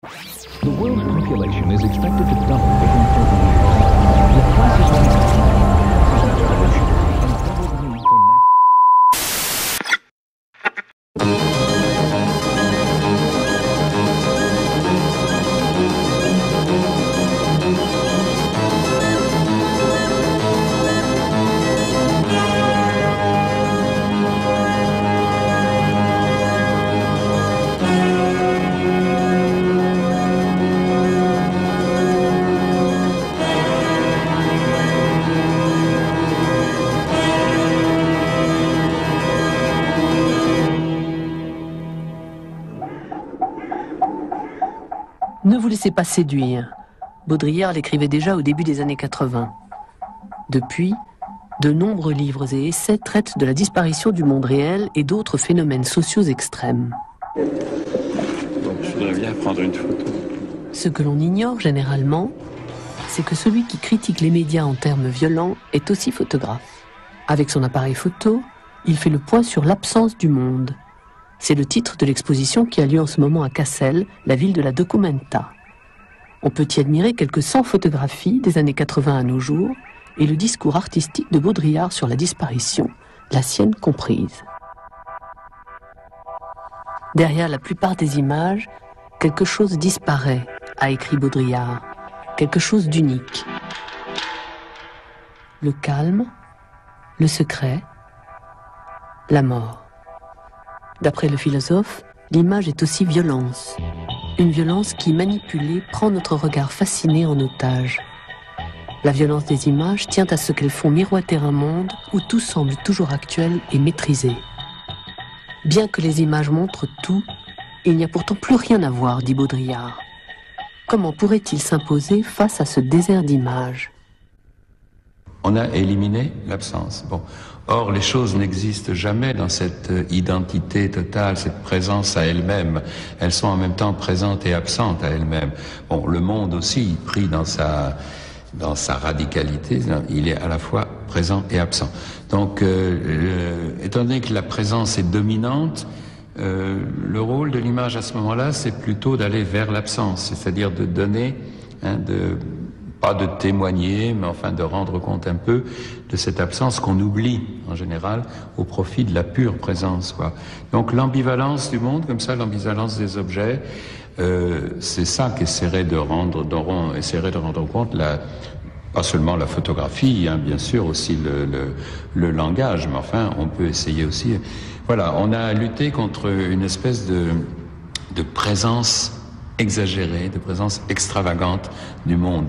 The world's population is expected to double within 30 years, with twice as many population and double the need for natural. Ne vous laissez pas séduire. Baudrillard l'écrivait déjà au début des années 80. Depuis, de nombreux livres et essais traitent de la disparition du monde réel et d'autres phénomènes sociaux extrêmes. Donc je voudrais bien prendre une photo. Ce que l'on ignore généralement, c'est que celui qui critique les médias en termes violents est aussi photographe. Avec son appareil photo, il fait le point sur l'absence du monde. C'est le titre de l'exposition qui a lieu en ce moment à Cassel, la ville de la Documenta. On peut y admirer quelques 100 photographies des années 80 à nos jours et le discours artistique de Baudrillard sur la disparition, la sienne comprise. Derrière la plupart des images, quelque chose disparaît, a écrit Baudrillard, quelque chose d'unique. Le calme, le secret, la mort. D'après le philosophe, l'image est aussi violence. Une violence qui, manipulée, prend notre regard fasciné en otage. La violence des images tient à ce qu'elles font miroiter un monde où tout semble toujours actuel et maîtrisé. Bien que les images montrent tout, il n'y a pourtant plus rien à voir, dit Baudrillard. Comment pourrait-il s'imposer face à ce désert d'images ? On a éliminé l'absence. Bon. Or, les choses n'existent jamais dans cette identité totale, cette présence à elle-même. Elles sont en même temps présentes et absentes à elles-mêmes. Bon, le monde aussi, pris dans sa radicalité, il est à la fois présent et absent. Donc, étant donné que la présence est dominante, le rôle de l'image à ce moment-là, c'est plutôt d'aller vers l'absence, c'est-à-dire de donner, pas de témoigner, mais enfin de rendre compte un peu de cette absence qu'on oublie en général au profit de la pure présence, quoi. Donc l'ambivalence du monde, comme ça, l'ambivalence des objets, c'est ça qu'essaierait de rendre compte pas seulement la photographie, bien sûr, aussi le langage, mais enfin on peut essayer aussi. Voilà, on a lutté contre une espèce de présence exagérée, de présence extravagante du monde.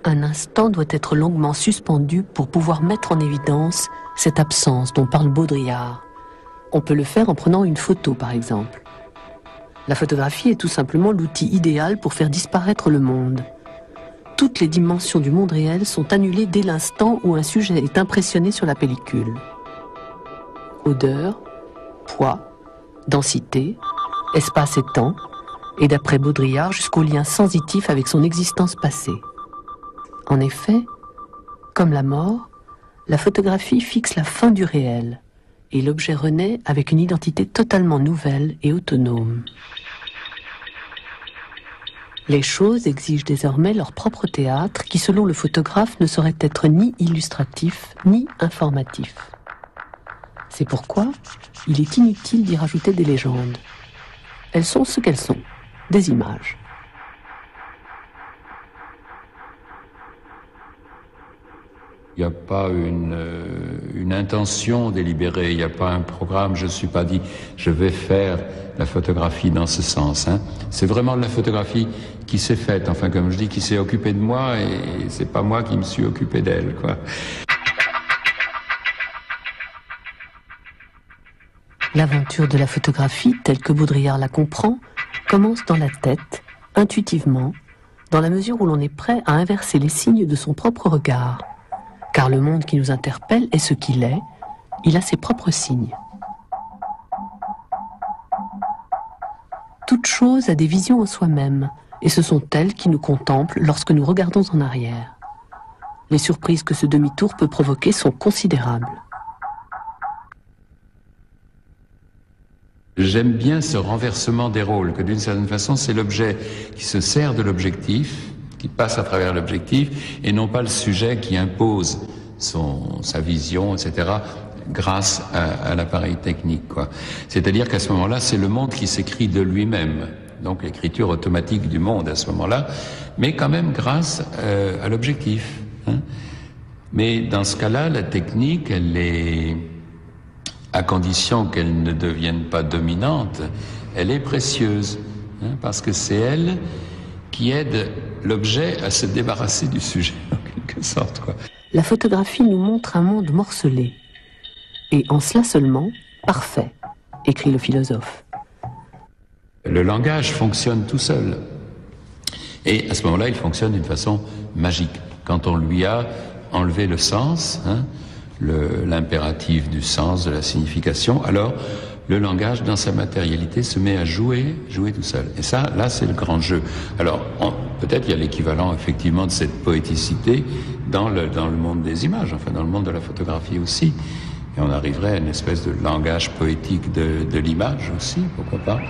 Un instant doit être longuement suspendu pour pouvoir mettre en évidence cette absence dont parle Baudrillard. On peut le faire en prenant une photo, par exemple. La photographie est tout simplement l'outil idéal pour faire disparaître le monde. Toutes les dimensions du monde réel sont annulées dès l'instant où un sujet est impressionné sur la pellicule. Odeur, poids, densité, espace et temps, et d'après Baudrillard jusqu'au lien sensitif avec son existence passée. En effet, comme la mort, la photographie fixe la fin du réel et l'objet renaît avec une identité totalement nouvelle et autonome. Les choses exigent désormais leur propre théâtre qui, selon le photographe, ne saurait être ni illustratif ni informatif. C'est pourquoi il est inutile d'y rajouter des légendes. Elles sont ce qu'elles sont, des images. Il n'y a pas une intention délibérée, il n'y a pas un programme, je ne suis pas dit je vais faire la photographie dans ce sens. C'est vraiment la photographie qui s'est faite, enfin comme je dis, qui s'est occupée de moi et c'est pas moi qui me suis occupé d'elle, quoi. L'aventure de la photographie, telle que Baudrillard la comprend, commence dans la tête, intuitivement, dans la mesure où l'on est prêt à inverser les signes de son propre regard. Car le monde qui nous interpelle est ce qu'il est, il a ses propres signes. Toute chose a des visions en soi-même, et ce sont elles qui nous contemplent lorsque nous regardons en arrière. Les surprises que ce demi-tour peut provoquer sont considérables. J'aime bien ce renversement des rôles, que d'une certaine façon, c'est l'objet qui se sert de l'objectif, qui passe à travers l'objectif, et non pas le sujet qui impose sa vision, etc., grâce à l'appareil technique, quoi. C'est-à-dire qu'à ce moment-là, c'est le monde qui s'écrit de lui-même. Donc l'écriture automatique du monde à ce moment-là, mais quand même grâce à l'objectif. Hein. Mais dans ce cas-là, la technique, elle est, à condition qu'elle ne devienne pas dominante, elle est précieuse, hein, parce que c'est elle qui aide l'objet à se débarrasser du sujet, en quelque sorte, quoi. La photographie nous montre un monde morcelé, et en cela seulement, parfait, écrit le philosophe. Le langage fonctionne tout seul. Et à ce moment-là, il fonctionne d'une façon magique. Quand on lui a enlevé le sens, hein, l'impératif du sens, de la signification, alors le langage, dans sa matérialité, se met à jouer tout seul. Et ça, là, c'est le grand jeu. Alors, peut-être il y a l'équivalent, effectivement, de cette poéticité dans le monde des images, enfin, dans le monde de la photographie aussi. Et on arriverait à une espèce de langage poétique de l'image aussi, pourquoi pas.